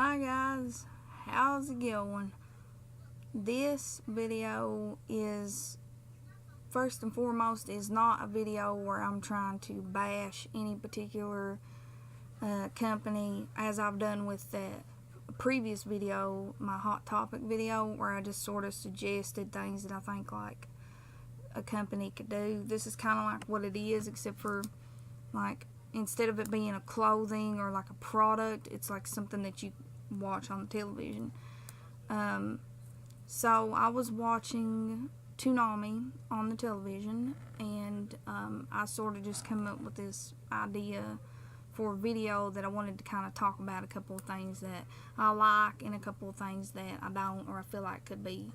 Hi guys, how's it going? This video is, first and foremost, is not a video where I'm trying to bash any particular company, as I've done with that previous video, my hot topic video, where I just sort of suggested things that I think like a company could do. This is kind of like what it is, except for like instead of it being a clothing or like a product, it's like something that you watch on the television. So I was watching Toonami on the television, and I sort of just come up with this idea for a video that I wanted to kind of talk about a couple of things that I like and a couple of things that I don't, or I feel like could be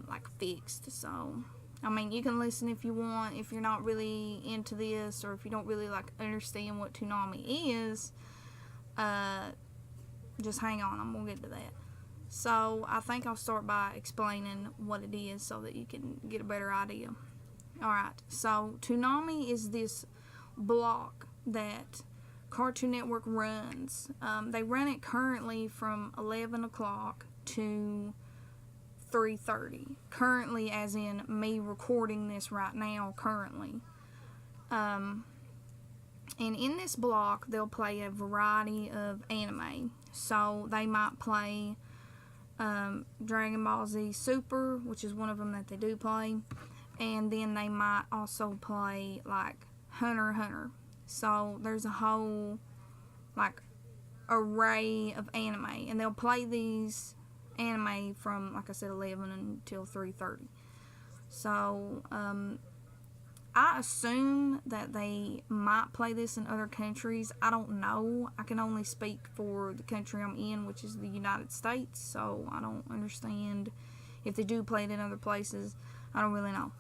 like fixed. So I mean, you can listen if you want, if you're not really into this, or if you don't really like understand what Toonami is. Just hang on, I'm gonna get to that. So I think I'll start by explaining what it is so that you can get a better idea. Alright, so Toonami is this block that Cartoon Network runs. They run it currently from 11 o'clock to 3:30. Currently, as in me recording this right now, currently. And in this block, they'll play a variety of anime. So they might play Dragon Ball Z Super, which is one of them that they do play. And then they might also play like Hunter x Hunter. So there's a whole like array of anime, and they'll play these anime from, like I said, 11 until 3:30. So I assume that they might play this in other countries. I don't know. I can only speak for the country I'm in, which is the United States, so I don't understand if they do play it in other places. I don't really know.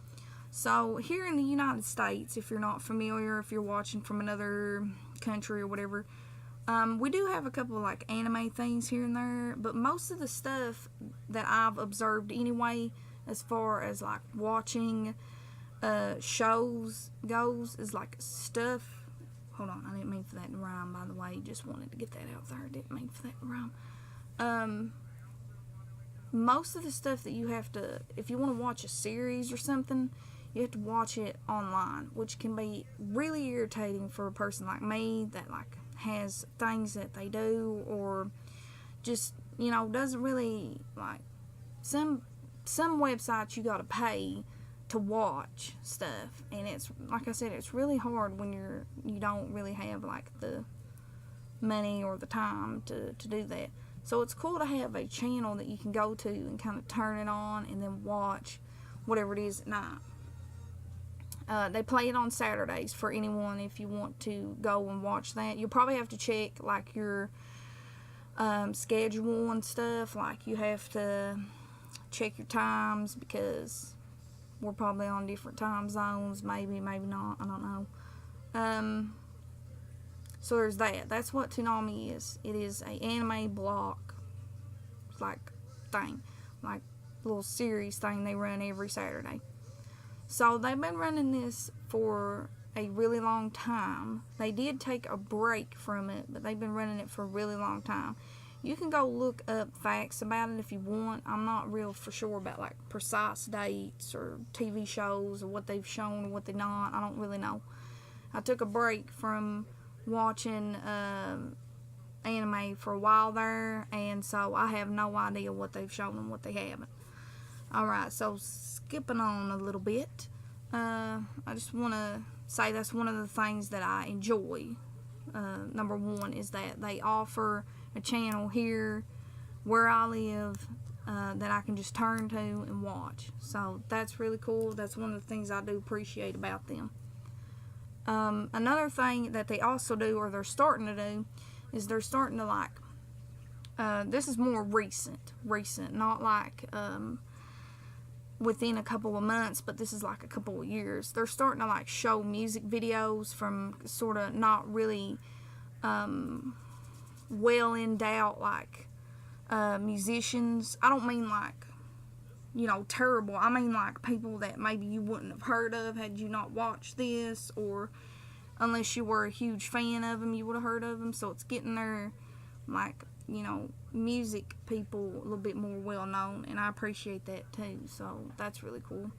So here in the United States, if you're not familiar, if you're watching from another country or whatever, we do have a couple of like anime things here and there, but most of the stuff that I've observed anyway, as far as like watching shows goes, is like stuff. Hold on, I didn't mean for that to rhyme, by the way. Just wanted to get that out there. I didn't mean for that to rhyme. Most of the stuff that you have to, if you want to watch a series or something, you have to watch it online, which can be really irritating for a person like me that like has things that they do, or just, you know, doesn't really like some websites you gotta pay to watch stuff, and it's like I said, it's really hard when you don't really have like the money or the time to do that. So it's cool to have a channel that you can go to and kind of turn it on and then watch whatever it is at night. They play it on Saturdays for anyone if you want to go and watch that. You'll probably have to check like your schedule and stuff. Like you have to check your times, because we're probably on different time zones. Maybe not. I don't know. So there's that. That's what Toonami is. It is a anime block like thing, like little series thing they run every Saturday. So they've been running this for a really long time. They did take a break from it, but they've been running it for a really long time. You can go look up facts about it if you want. I'm not real for sure about like precise dates or TV shows or what they've shown or what they're not. I don't really know. I took a break from watching anime for a while there, and so I have no idea what they've shown and what they haven't. Alright, so skipping on a little bit, I just want to say that's one of the things that I enjoy. Number one is that they offer a channel here where I live that I can just turn to and watch. So that's really cool. That's one of the things I do appreciate about them. Another thing that they also do, or they're starting to do, is they're starting to like, this is more recent, not like within a couple of months, but this is like a couple of years. They're starting to like show music videos from sort of not really well endowed like musicians. I don't mean like, you know, terrible. I mean like people that maybe you wouldn't have heard of had you not watched this, or unless you were a huge fan of them, you would have heard of them. So it's getting their like music people a little bit more well known, and I appreciate that too. So that's really cool.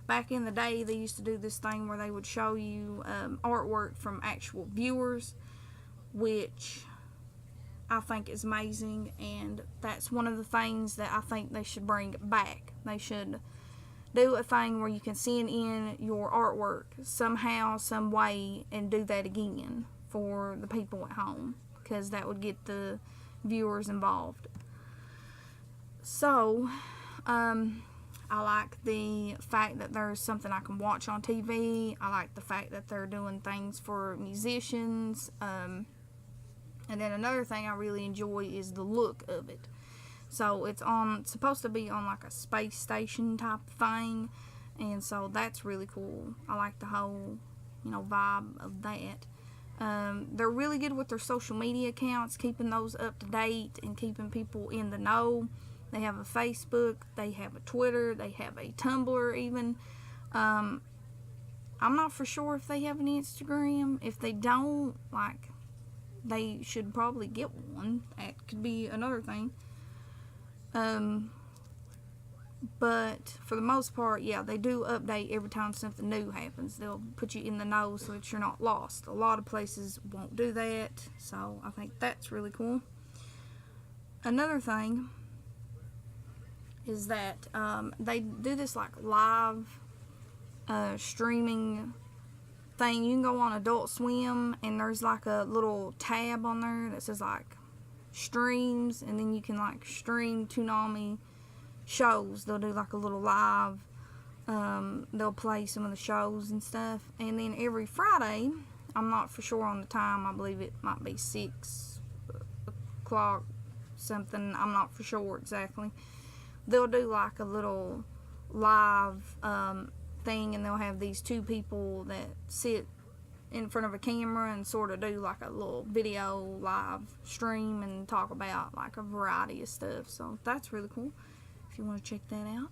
Back in the day, they used to do this thing where they would show you artwork from actual viewers, which I think is amazing, and that's one of the things that I think they should bring back. They should do a thing where you can send in your artwork somehow, some way, and do that again for the people at home, because that would get the viewers involved. So, I like the fact that there's something I can watch on TV. I like the fact that they're doing things for musicians. And then another thing I really enjoy is the look of it. So it's supposed to be on like a space station type thing, and so that's really cool. I like the whole, vibe of that. They're really good with their social media accounts, keeping those up to date and keeping people in the know. They have a Facebook, they have a Twitter, they have a Tumblr even. I'm not for sure if they have an Instagram. If they don't, they should probably get one. That could be another thing. But for the most part, yeah, they do update every time something new happens. They'll put you in the know so that you're not lost. A lot of places won't do that, so I think that's really cool. Another thing is that they do this live streaming thing. You can go on Adult Swim, and there's a little tab on there that says streams, and then you can stream Toonami shows. They'll do a little live, they'll play some of the shows and stuff, and then every Friday, I'm not for sure on the time, I believe it might be 6 o'clock something, I'm not for sure exactly, they'll do a little live thing, and they'll have these two people that sit in front of a camera and sort of do a little video live stream and talk about a variety of stuff. So that's really cool if you want to check that out.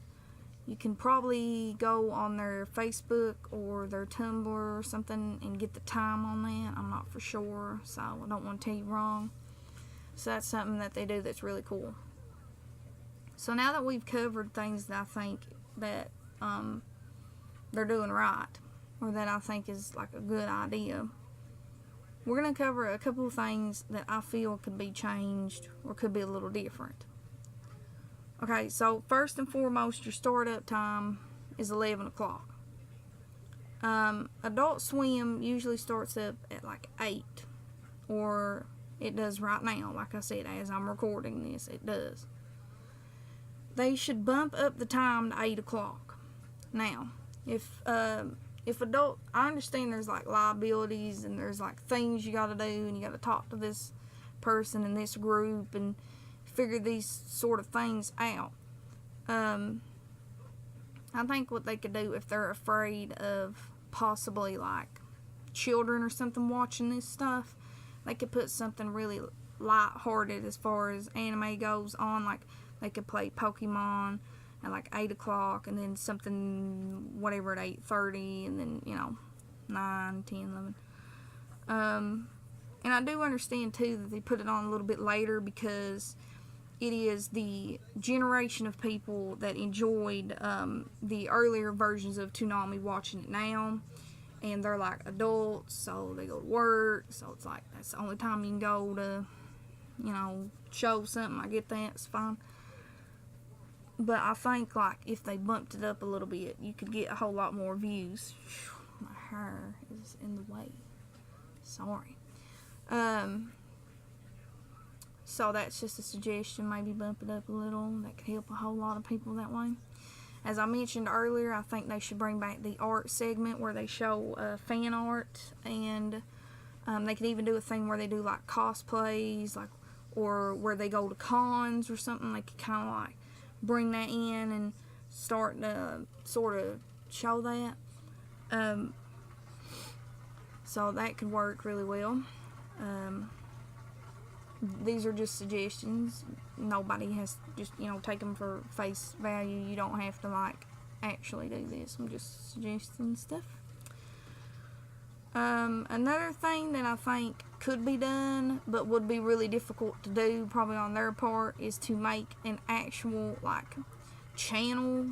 You can probably go on their Facebook or their Tumblr or something and get the time on that. I'm not for sure, so I don't want to tell you wrong. So that's something that they do that's really cool. So now that we've covered things that I think that they're doing right, or that I think is a good idea, we're going to cover a couple of things that I feel could be changed or could be a little different. Okay, so first and foremost, your startup time is 11 o'clock. Adult Swim usually starts up at 8, or it does right now. Like I said, as I'm recording this, it does. They should bump up the time to 8 o'clock. Now, if adult, I understand there's liabilities and there's things you gotta do, and you gotta talk to this person in this group and figure these sort of things out. I think what they could do, if they're afraid of possibly children or something watching this stuff, they could put something really light-hearted as far as anime goes on. They could play Pokemon at 8 o'clock, and then something whatever at 8:30, and then 9, 10, 11. And I do understand too that they put it on a little bit later because it is the generation of people that enjoyed the earlier versions of Toonami watching it now, and they're adults, so they go to work, so it's that's the only time you can go to show something. I get that, it's fine. But I think if they bumped it up a little bit, you could get a whole lot more views. Whew, my hair is in the way. Sorry. So that's just a suggestion. Maybe bump it up a little. That could help a whole lot of people that way. As I mentioned earlier, I think they should bring back the art segment where they show fan art, and they could even do a thing where they do cosplays, or where they go to cons or something. They could kind of bring that in and start to sort of show that. So that could work really well. These are just suggestions. Nobody has to just, take them for face value. You don't have to actually do this. I'm just suggesting stuff. Another thing that I think could be done, but would be really difficult to do, probably on their part, is to make an actual, like, channel.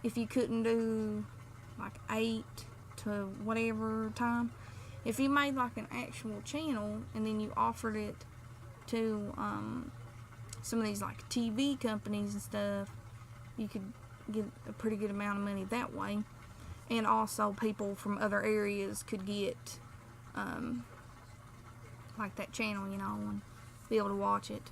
If you couldn't do, like, 8 to whatever time. If you made, like, an actual channel, and then you offered it to, some of these, like, TV companies and stuff, you could get a pretty good amount of money that way. And also people from other areas could get like that channel, you know, and be able to watch it.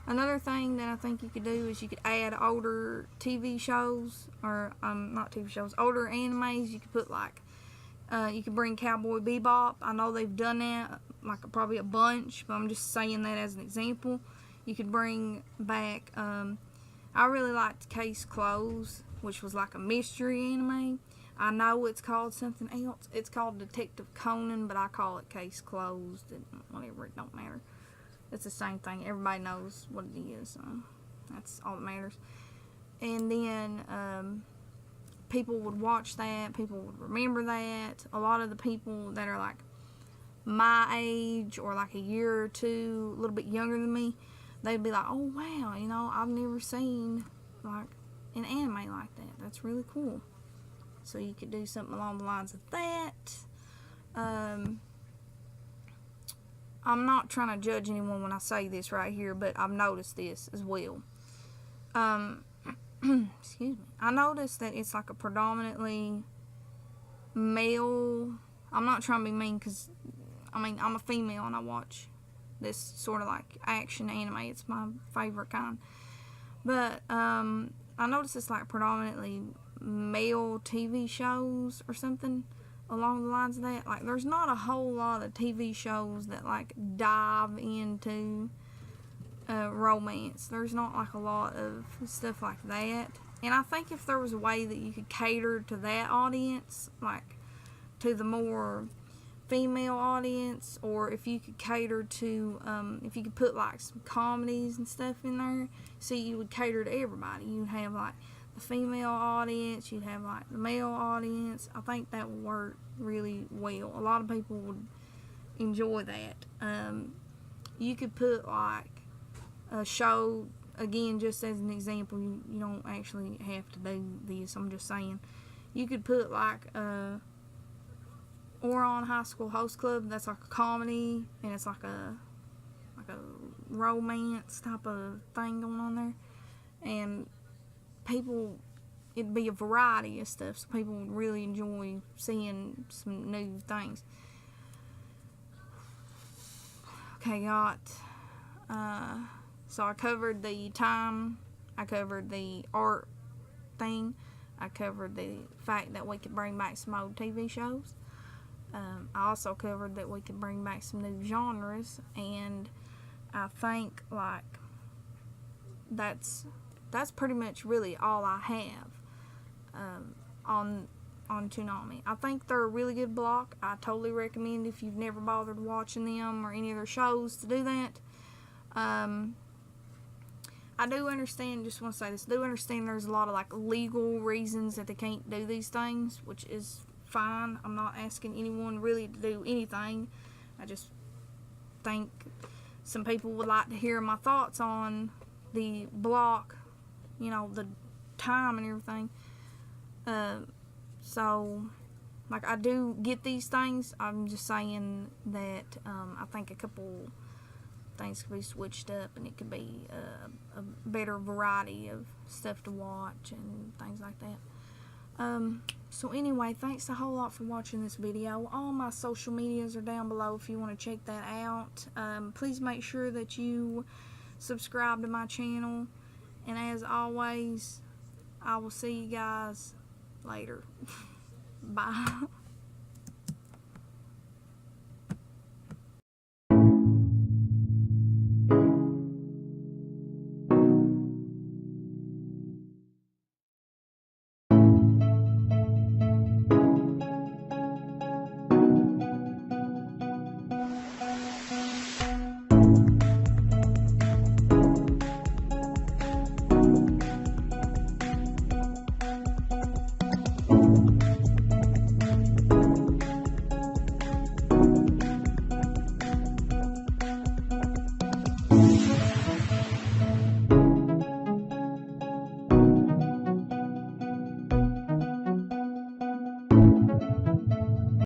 Another thing that I think you could do is you could add older TV shows, or not TV shows, older animes. You could put, like, you could bring Cowboy Bebop. I know they've done that, like, probably a bunch, but I'm just saying that as an example. You could bring back, I really liked Case Closed, which was like a mystery anime. I know it's called something else. It's called Detective Conan, but I call it Case Closed. Whatever, it don't matter. It's the same thing. Everybody knows what it is. That's all that matters. And then people would watch that. People would remember that. A lot of the people that are like my age, or like a year or two, a little bit younger than me, they'd be like, oh wow, you know, I've never seen like an anime like that. That's really cool. So you could do something along the lines of that. I'm not trying to judge anyone when I say this right here, but I've noticed this as well. Excuse me. I noticed that it's like a predominantly male. I'm not trying to be mean, because I mean, I'm a female and I watch this sort of like action anime. It's my favorite kind. But I noticed it's like predominantly male TV shows or something along the lines of that. Like, there's not a whole lot of TV shows that like dive into romance. There's not like a lot of stuff like that. And I think if there was a way that you could cater to that audience, like to the more female audience, or if you could cater to, if you could put like some comedies and stuff in there, so you would cater to everybody. You'd have like the female audience, you'd have like the male audience. I think that would work really well. A lot of people would enjoy that. You could put like a show, again, just as an example, you don't actually have to do this, I'm just saying. You could put like Ouran High School Host Club. That's like a comedy, and it's like a romance type of thing going on there. And people, it'd be a variety of stuff, so people would really enjoy seeing some new things. Okay, so I covered the time, I covered the art thing, I covered the fact that we could bring back some old TV shows. I also covered that we could bring back some new genres, and I think like that's pretty much really all I have on Toonami. I think they're a really good block. I totally recommend, if you've never bothered watching them or any of their shows, to do that. I do understand, just want to say this, I do understand there's a lot of like legal reasons that they can't do these things, which is fine. I'm not asking anyone really to do anything. I just think some people would like to hear my thoughts on the block, you know, the time and everything. So, like, I do get these things. I'm just saying that I think a couple things could be switched up, and it could be a better variety of stuff to watch and things like that. So anyway, thanks a whole lot for watching this video. All my social medias are down below if you want to check that out. Please make sure that you subscribe to my channel. And as always, I will see you guys later. Bye.